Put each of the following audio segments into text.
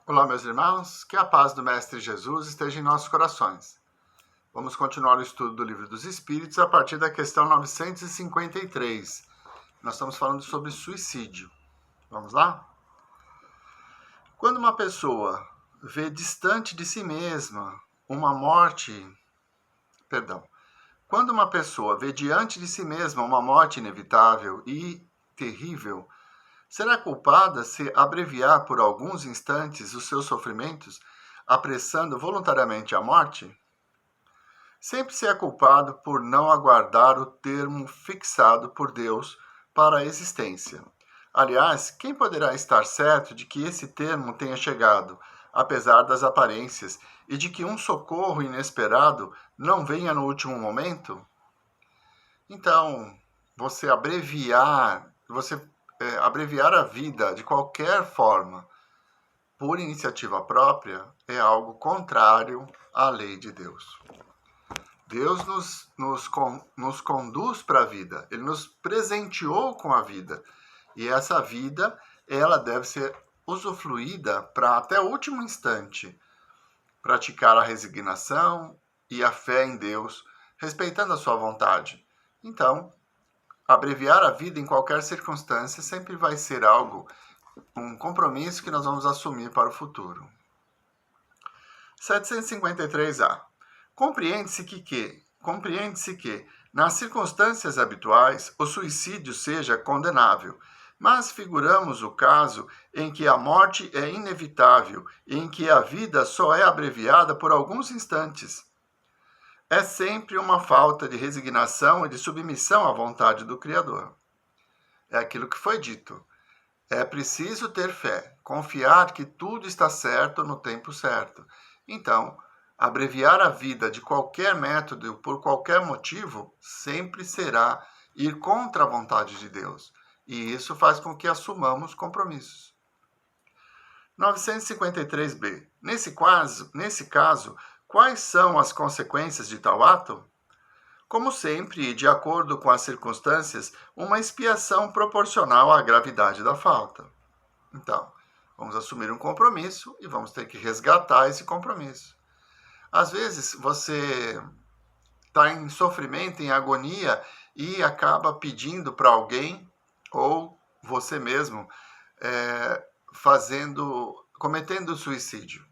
Olá, meus irmãos, que a paz do Mestre Jesus esteja em nossos corações. Vamos continuar o estudo do Livro dos Espíritos a partir da questão 953. Nós estamos falando sobre suicídio. Vamos lá? Quando uma pessoa vê distante de si mesma uma morte... Quando uma pessoa vê diante de si mesma uma morte inevitável e terrível, será culpada se abreviar por alguns instantes os seus sofrimentos, apressando voluntariamente a morte? Sempre se é culpado por não aguardar o termo fixado por Deus para a existência. Aliás, quem poderá estar certo de que esse termo tenha chegado, apesar das aparências, e de que um socorro inesperado não venha no último momento? Então, abreviar a vida de qualquer forma, por iniciativa própria, é algo contrário à lei de Deus. Deus nos conduz para a vida, Ele nos presenteou com a vida. E essa vida, ela deve ser usufruída para, até o último instante, praticar a resignação e a fé em Deus, respeitando a sua vontade. Então, abreviar a vida em qualquer circunstância sempre vai ser um compromisso que nós vamos assumir para o futuro. 753A. Compreende-se que, nas circunstâncias habituais, o suicídio seja condenável, mas figuramos o caso em que a morte é inevitável e em que a vida só é abreviada por alguns instantes. É sempre uma falta de resignação e de submissão à vontade do Criador. É aquilo que foi dito. É preciso ter fé, confiar que tudo está certo no tempo certo. Então, abreviar a vida de qualquer método, por qualquer motivo, sempre será ir contra a vontade de Deus. E isso faz com que assumamos compromissos. 953b. Nesse caso, quais são as consequências de tal ato? Como sempre, e de acordo com as circunstâncias, uma expiação proporcional à gravidade da falta. Então, vamos assumir um compromisso e vamos ter que resgatar esse compromisso. Às vezes, você está em sofrimento, em agonia, e acaba pedindo para alguém, ou você mesmo, cometendo suicídio.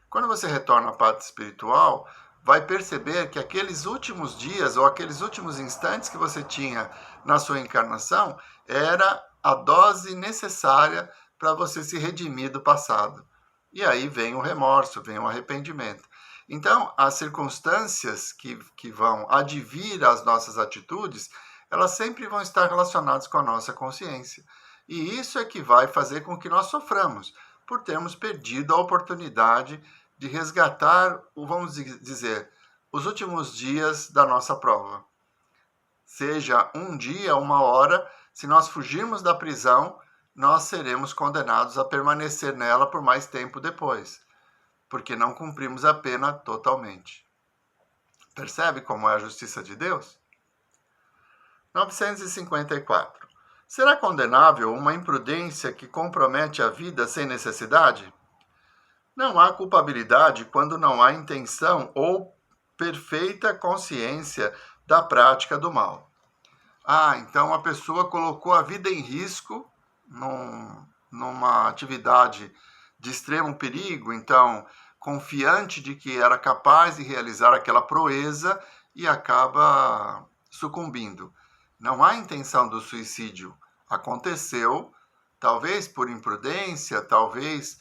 Quando você retorna à parte espiritual, vai perceber que aqueles últimos dias ou aqueles últimos instantes que você tinha na sua encarnação era a dose necessária para você se redimir do passado. E aí vem o remorso, vem o arrependimento. Então, as circunstâncias que vão advir às nossas atitudes, elas sempre vão estar relacionadas com a nossa consciência. E isso é que vai fazer com que nós soframos, por termos perdido a oportunidade de resgatar, vamos dizer, os últimos dias da nossa prova. Seja um dia, uma hora, se nós fugirmos da prisão, nós seremos condenados a permanecer nela por mais tempo depois, porque não cumprimos a pena totalmente. Percebe como é a justiça de Deus? 954. Será condenável uma imprudência que compromete a vida sem necessidade? Não há culpabilidade quando não há intenção ou perfeita consciência da prática do mal. Então a pessoa colocou a vida em risco numa atividade de extremo perigo, então confiante de que era capaz de realizar aquela proeza e acaba sucumbindo. Não há intenção do suicídio. Aconteceu, talvez por imprudência, talvez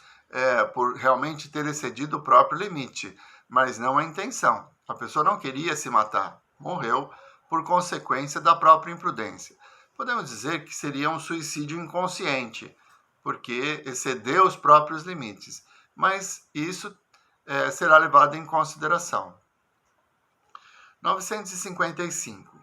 por realmente ter excedido o próprio limite, mas não a intenção. A pessoa não queria se matar, morreu por consequência da própria imprudência. Podemos dizer que seria um suicídio inconsciente, porque excedeu os próprios limites, mas isso será levado em consideração. 955.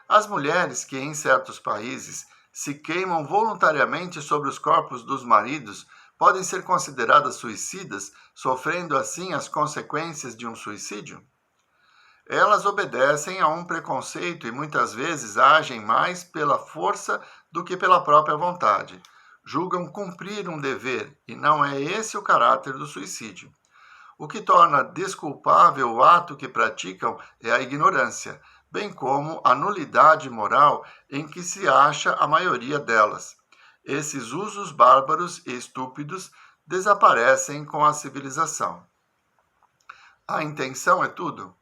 As mulheres que em certos países se queimam voluntariamente sobre os corpos dos maridos podem ser consideradas suicidas, sofrendo assim as consequências de um suicídio? Elas obedecem a um preconceito e muitas vezes agem mais pela força do que pela própria vontade. julgam cumprir um dever, e não é esse o caráter do suicídio. O que torna desculpável o ato que praticam é a ignorância, bem como a nulidade moral em que se acha a maioria delas. Esses usos bárbaros e estúpidos desaparecem com a civilização. A intenção é tudo.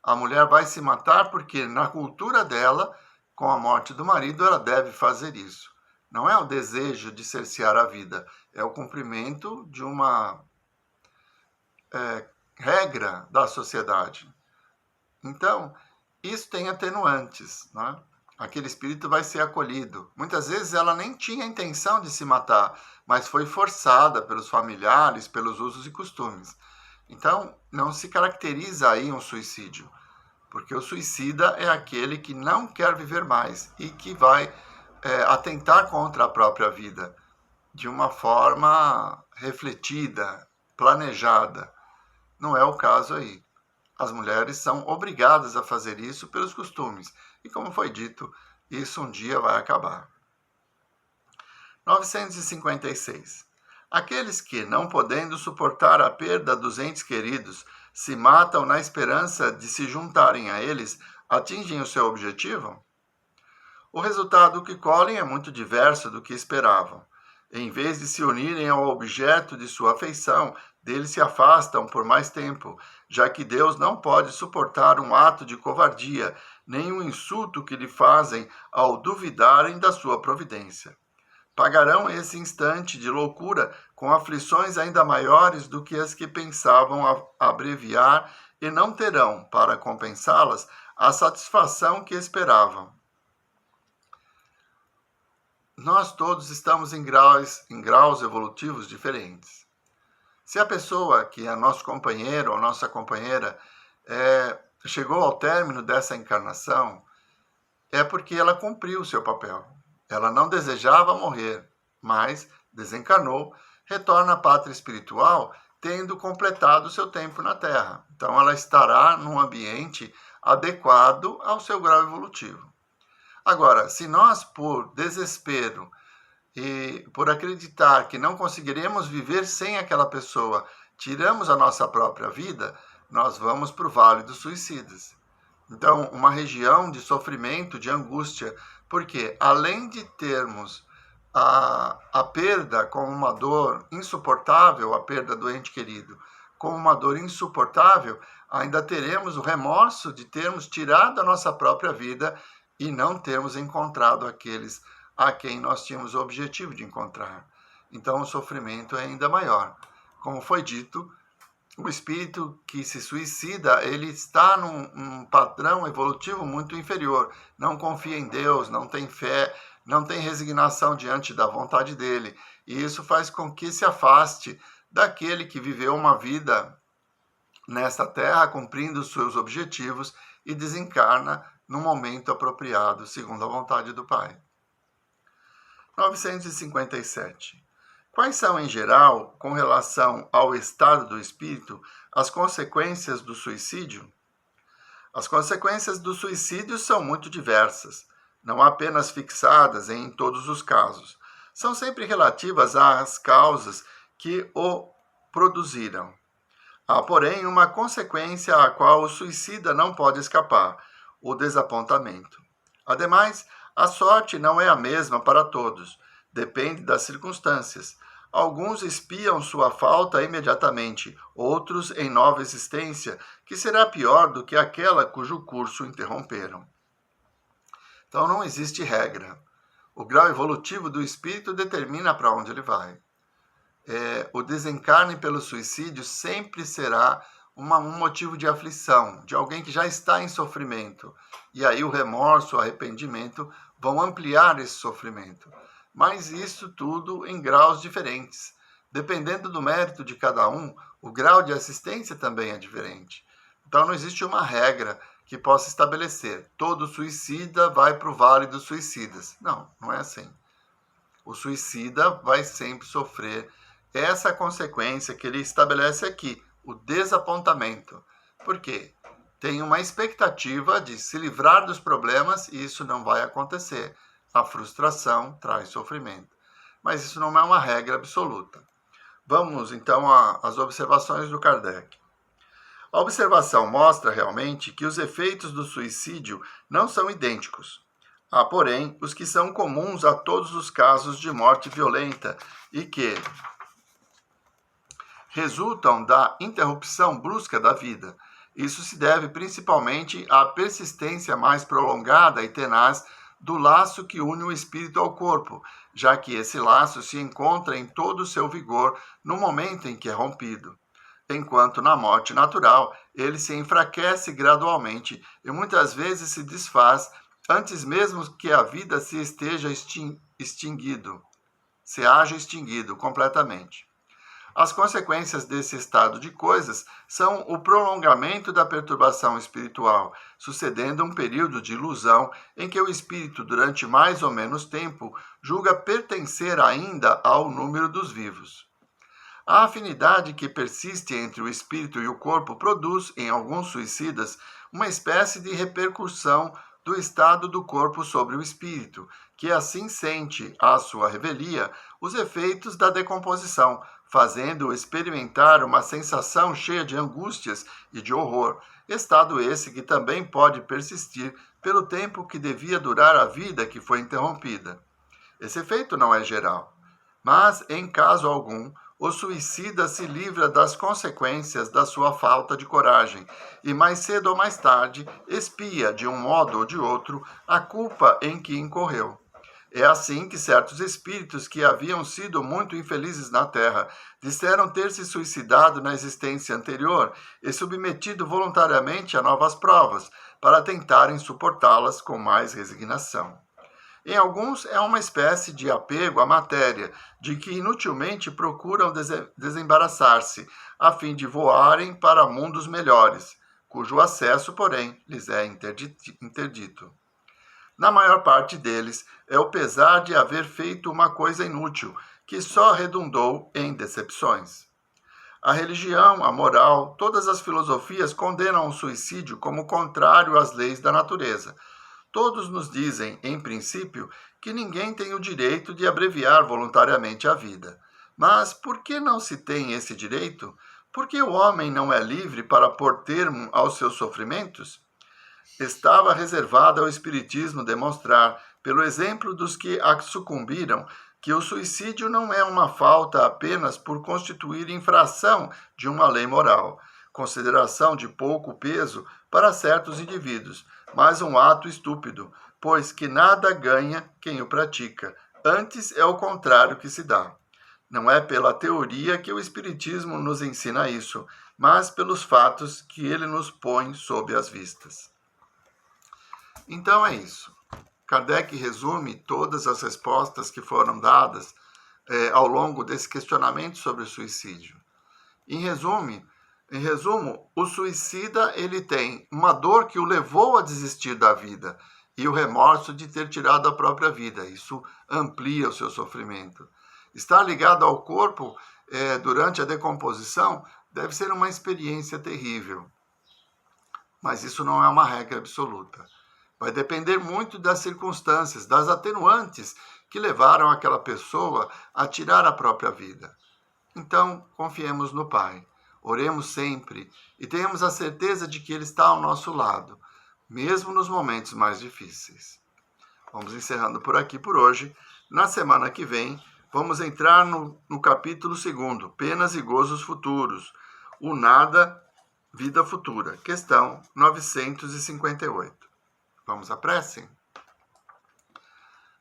A mulher vai se matar porque, na cultura dela, com a morte do marido, ela deve fazer isso. Não é o desejo de cercear a vida, é o cumprimento de uma regra da sociedade. Então, isso tem atenuantes, né? Aquele espírito vai ser acolhido. Muitas vezes ela nem tinha intenção de se matar, mas foi forçada pelos familiares, pelos usos e costumes. Então, não se caracteriza aí um suicídio, porque o suicida é aquele que não quer viver mais e que vai atentar contra a própria vida de uma forma refletida, planejada. Não é o caso aí. As mulheres são obrigadas a fazer isso pelos costumes. E como foi dito, isso um dia vai acabar. 956. Aqueles que, não podendo suportar a perda dos entes queridos, se matam na esperança de se juntarem a eles, atingem o seu objetivo? O resultado que colhem é muito diverso do que esperavam. Em vez de se unirem ao objeto de sua afeição, dele se afastam por mais tempo, já que Deus não pode suportar um ato de covardia, nem um insulto que lhe fazem ao duvidarem da sua providência. Pagarão esse instante de loucura com aflições ainda maiores do que as que pensavam abreviar e não terão, para compensá-las, a satisfação que esperavam. Nós todos estamos em graus evolutivos diferentes. Se a pessoa que é nosso companheiro ou nossa companheira chegou ao término dessa encarnação, é porque ela cumpriu o seu papel. Ela não desejava morrer, mas desencarnou, retorna à pátria espiritual, tendo completado o seu tempo na Terra. Então ela estará num ambiente adequado ao seu grau evolutivo. Agora, se nós, por desespero e por acreditar que não conseguiremos viver sem aquela pessoa, tiramos a nossa própria vida, nós vamos para o Vale dos Suicidas. Então, uma região de sofrimento, de angústia, porque além de termos a perda como uma dor insuportável, a perda do ente querido, como uma dor insuportável, ainda teremos o remorso de termos tirado a nossa própria vida e não termos encontrado aqueles a quem nós tínhamos o objetivo de encontrar. Então o sofrimento é ainda maior. Como foi dito, o espírito que se suicida, ele está num padrão evolutivo muito inferior. Não confia em Deus, não tem fé, não tem resignação diante da vontade dele. E isso faz com que se afaste daquele que viveu uma vida nesta terra, cumprindo os seus objetivos, e desencarna no momento apropriado, segundo a vontade do Pai. 957. Quais são, em geral, com relação ao estado do espírito, as consequências do suicídio? As consequências do suicídio são muito diversas, não apenas fixadas em todos os casos. São sempre relativas às causas que o produziram. Há, porém, uma consequência à qual o suicida não pode escapar: o desapontamento. Ademais, a sorte não é a mesma para todos, depende das circunstâncias. Alguns espiam sua falta imediatamente, outros em nova existência, que será pior do que aquela cujo curso interromperam. Então não existe regra. O grau evolutivo do espírito determina para onde ele vai. O desencarne pelo suicídio sempre será um motivo de aflição, de alguém que já está em sofrimento. E aí o remorso, o arrependimento vão ampliar esse sofrimento. Mas isso tudo em graus diferentes. Dependendo do mérito de cada um, o grau de assistência também é diferente. Então não existe uma regra que possa estabelecer: todo suicida vai para o Vale dos Suicidas. Não, não é assim. O suicida vai sempre sofrer essa consequência que ele estabelece aqui, o desapontamento. Por quê? Tem uma expectativa de se livrar dos problemas e isso não vai acontecer. A frustração traz sofrimento. mas isso não é uma regra absoluta. Vamos, então, às observações do Kardec. A observação mostra realmente que os efeitos do suicídio não são idênticos. Há, porém, os que são comuns a todos os casos de morte violenta e que resultam da interrupção brusca da vida. Isso se deve principalmente à persistência mais prolongada e tenaz do laço que une o espírito ao corpo, já que esse laço se encontra em todo o seu vigor no momento em que é rompido. Enquanto na morte natural, ele se enfraquece gradualmente e muitas vezes se desfaz antes mesmo que a vida se haja extinguido completamente. As consequências desse estado de coisas são o prolongamento da perturbação espiritual, sucedendo um período de ilusão em que o espírito, durante mais ou menos tempo, julga pertencer ainda ao número dos vivos. A afinidade que persiste entre o espírito e o corpo produz, em alguns suicidas, uma espécie de repercussão do estado do corpo sobre o espírito, que assim sente, à sua revelia, os efeitos da decomposição, fazendo-o experimentar uma sensação cheia de angústias e de horror, estado esse que também pode persistir pelo tempo que devia durar a vida que foi interrompida. Esse efeito não é geral, mas, em caso algum, o suicida se livra das consequências da sua falta de coragem e, mais cedo ou mais tarde, expia, de um modo ou de outro, a culpa em que incorreu. É assim que certos espíritos que haviam sido muito infelizes na Terra disseram ter se suicidado na existência anterior e submetido voluntariamente a novas provas, para tentarem suportá-las com mais resignação. Em alguns, é uma espécie de apego à matéria, de que inutilmente procuram desembaraçar-se, a fim de voarem para mundos melhores, cujo acesso, porém, lhes é interdito. Na maior parte deles, é o pesar de haver feito uma coisa inútil, que só redundou em decepções. A religião, a moral, todas as filosofias condenam o suicídio como contrário às leis da natureza. Todos nos dizem, em princípio, que ninguém tem o direito de abreviar voluntariamente a vida. Mas por que não se tem esse direito? Por que o homem não é livre para pôr termo aos seus sofrimentos? Estava reservado ao Espiritismo demonstrar, pelo exemplo dos que sucumbiram, que o suicídio não é uma falta apenas por constituir infração de uma lei moral, consideração de pouco peso para certos indivíduos, mas um ato estúpido, pois que nada ganha quem o pratica. Antes é o contrário que se dá. Não é pela teoria que o Espiritismo nos ensina isso, mas pelos fatos que ele nos põe sob as vistas. Então é isso. Kardec resume todas as respostas que foram dadas ao longo desse questionamento sobre o suicídio. Em resumo, o suicida ele tem uma dor que o levou a desistir da vida e o remorso de ter tirado a própria vida. Isso amplia o seu sofrimento. Estar ligado ao corpo durante a decomposição deve ser uma experiência terrível. Mas isso não é uma regra absoluta. Vai depender muito das circunstâncias, das atenuantes que levaram aquela pessoa a tirar a própria vida. Então, confiemos no Pai. Oremos sempre e tenhamos a certeza de que Ele está ao nosso lado, mesmo nos momentos mais difíceis. Vamos encerrando por aqui por hoje. Na semana que vem, vamos entrar no capítulo 2, Penas e Gozos Futuros, o Nada, Vida Futura, questão 958. Vamos à prece?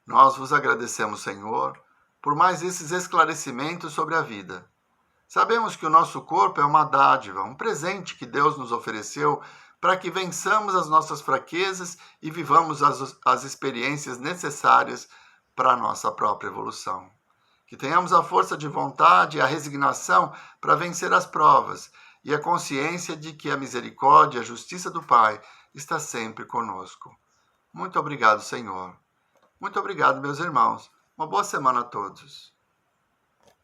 Nós vos agradecemos, Senhor, por mais esses esclarecimentos sobre a vida. Sabemos que o nosso corpo é uma dádiva, um presente que Deus nos ofereceu para que vençamos as nossas fraquezas e vivamos as experiências necessárias para a nossa própria evolução. Que tenhamos a força de vontade e a resignação para vencer as provas e a consciência de que a misericórdia e a justiça do Pai está sempre conosco. Muito obrigado, Senhor. Muito obrigado, meus irmãos. Uma boa semana a todos.